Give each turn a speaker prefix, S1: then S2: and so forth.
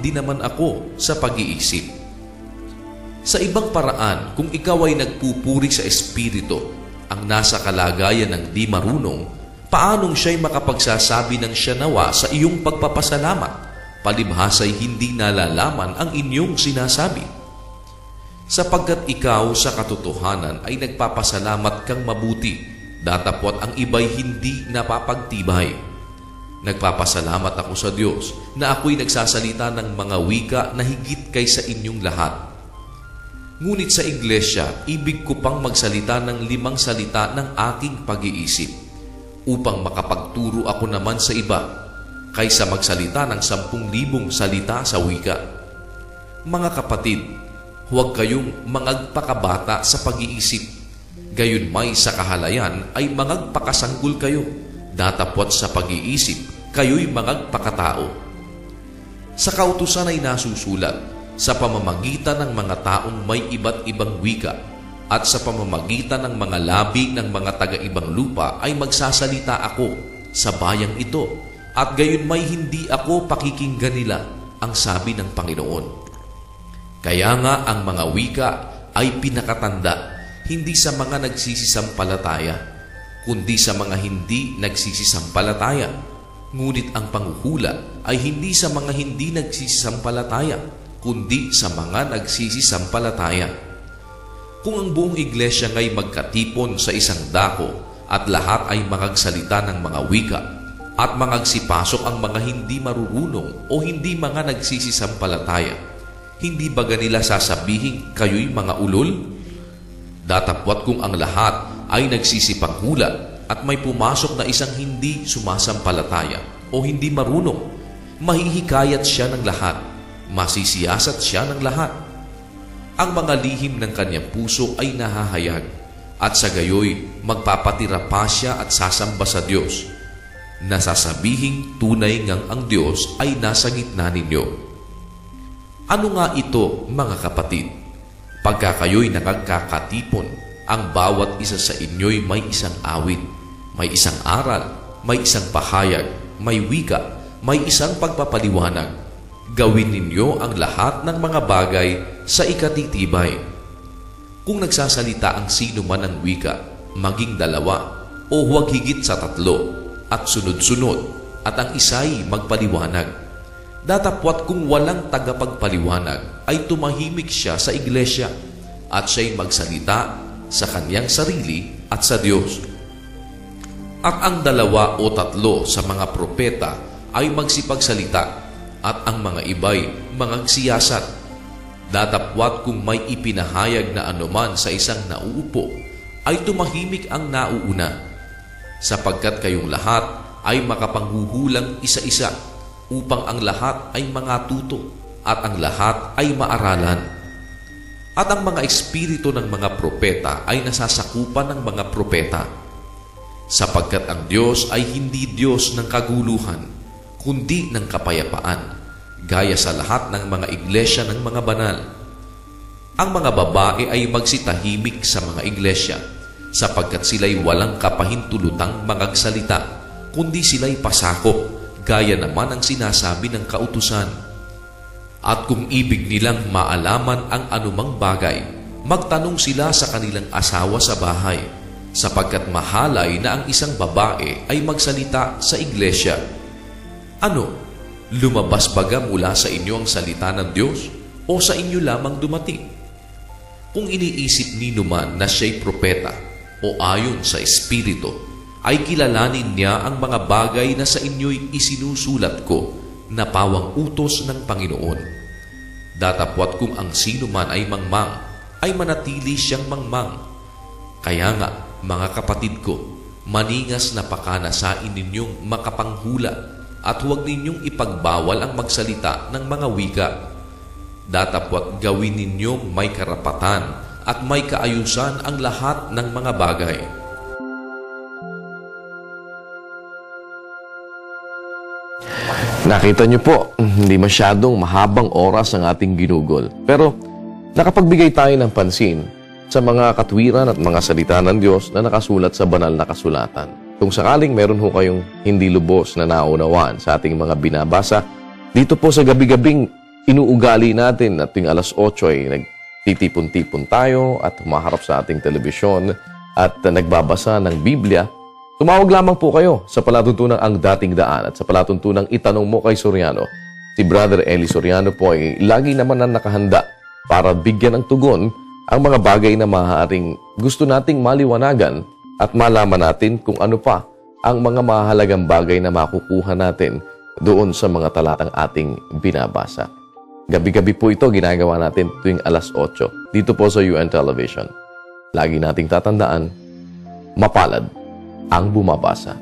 S1: din naman ako sa pag-iisip. Sa ibang paraan, kung ikaw ay nagpupuri sa Espiritu, ang nasa kalagayan ng di marunong, paanong siya'y makapagsasabi ng siya nawa sa iyong pagpapasalamat, palibhasa'y hindi nalalaman ang inyong sinasabi? Sapagkat ikaw sa katotohanan ay nagpapasalamat kang mabuti, datapwat ang iba'y hindi napapagtibay. Nagpapasalamat ako sa Diyos na ako'y nagsasalita ng mga wika na higit kaysa inyong lahat. Ngunit sa iglesia, ibig ko pang magsalita ng 5 salita ng aking pag-iisip upang makapagturo ako naman sa iba kaysa magsalita ng 10,000 salita sa wika. Mga kapatid, huwag kayong mangagpakabata sa pag-iisip. Gayunmay sa kahalayan ay mangagpakasanggol kayo, datapwat sa pag-iisip kayo'y mangagpakatao. Sa kautusan ay nasusulat, sa pamamagitan ng mga taong may iba't ibang wika at sa pamamagitan ng mga labi ng mga taga-ibang lupa ay magsasalita ako sa bayang ito at gayunmay hindi ako pakikinggan nila, ang sabi ng Panginoon. Kaya nga ang mga wika ay pinakatanda, hindi sa mga nagsisisampalataya, kundi sa mga hindi nagsisisampalataya. Ngunit ang panghuhula ay hindi sa mga hindi nagsisisampalataya, kundi sa mga nagsisisampalataya. Kung ang buong iglesia nga'y magkatipon sa isang dako at lahat ay magagsalita ng mga wika at magagsipasok ang mga hindi marurunong o hindi mga nagsisisampalataya, hindi ba ganila sasabihin kayo'y mga ulol? Datapwat kung ang lahat ay nagsisipanghula at may pumasok na isang hindi sumasampalataya o hindi marunong, mahihikayat siya ng lahat, masisiyasat siya ng lahat. Ang mga lihim ng kanyang puso ay nahahayag at sa gayoy magpapatira pa siya at sasamba sa Diyos, na sasabihing tunay ngang ang Diyos ay nasa gitna ninyo. Ano nga ito, mga kapatid? Pagka kayo'y nagkakatipon, ang bawat isa sa inyo'y may isang awit, may isang aral, may isang pahayag, may wika, may isang pagpapaliwanag. Gawin ninyo ang lahat ng mga bagay sa ikatitibay. Kung nagsasalita ang sino man ng wika, maging 2 o huwag higit sa 3 at sunod-sunod at ang isa'y magpaliwanag. Datapwat kung walang tagapagpaliwanag ay tumahimik siya sa iglesia at siya'y magsalita sa kanyang sarili at sa Diyos. At ang 2 o 3 sa mga propeta ay magsipagsalita at ang mga iba'y mangagsiyasat. Datapwat kung may ipinahayag na anuman sa isang nauupo, ay tumahimik ang nauuna, sapagkat kayong lahat ay makapanghuhulang isa-isa upang ang lahat ay mangatuto at ang lahat ay maaralan. At ang mga espiritu ng mga propeta ay nasasakupan ng mga propeta, sapagkat ang Diyos ay hindi Diyos ng kaguluhan, kundi ng kapayapaan, gaya sa lahat ng mga iglesia ng mga banal. Ang mga babae ay magsitahimik sa mga iglesia, sapagkat sila'y walang kapahintulutang magagsalita, kundi sila'y pasakop, gaya naman ang sinasabi ng kautusan. At kung ibig nilang maalaman ang anumang bagay, magtanong sila sa kanilang asawa sa bahay, sapagkat mahalay na ang isang babae ay magsalita sa iglesia. Ano? Lumabas baga mula sa inyo ang salita ng Diyos o sa inyo lamang dumating? Kung iniisip nino man na siya'y propeta o ayon sa Espiritu, ay kilalanin niya ang mga bagay na sa inyo'y isinusulat ko na pawang utos ng Panginoon. Datapwat kung ang sino man ay mangmang, ay manatili siyang mangmang. Kaya nga, mga kapatid ko, maningas na pakanasain ninyong makapanghula at huwag ninyong ipagbawal ang magsalita ng mga wika. Datapwat gawin ninyong may karapatan at may kaayusan ang lahat ng mga bagay.
S2: Nakita niyo po, hindi masyadong mahabang oras ang ating ginugol. Pero nakapagbigay tayo ng pansin sa mga katwiran at mga salita ng Diyos na nakasulat sa banal na kasulatan. Kung sakaling meron ho kayong hindi lubos na naunawaan sa ating mga binabasa, dito po sa gabi-gabing inuugali natin na tuwing alas 8 ay nagtitipon-tipon tayo at humaharap sa ating telebisyon at nagbabasa ng Biblia, tumawag lamang po kayo sa palatuntunang Ang Dating Daan at sa palatuntunang Itanong Mo kay Soriano. Si Brother Eli Soriano po ay lagi naman na nakahanda para bigyan ng tugon ang mga bagay na maaaring gusto nating maliwanagan at malaman natin kung ano pa ang mga mahalagang bagay na makukuha natin doon sa mga talatang ating binabasa. Gabi-gabi po ito ginagawa natin tuwing alas 8 dito po sa UN Television. Lagi nating tatandaan, mapalad ang bumabasa.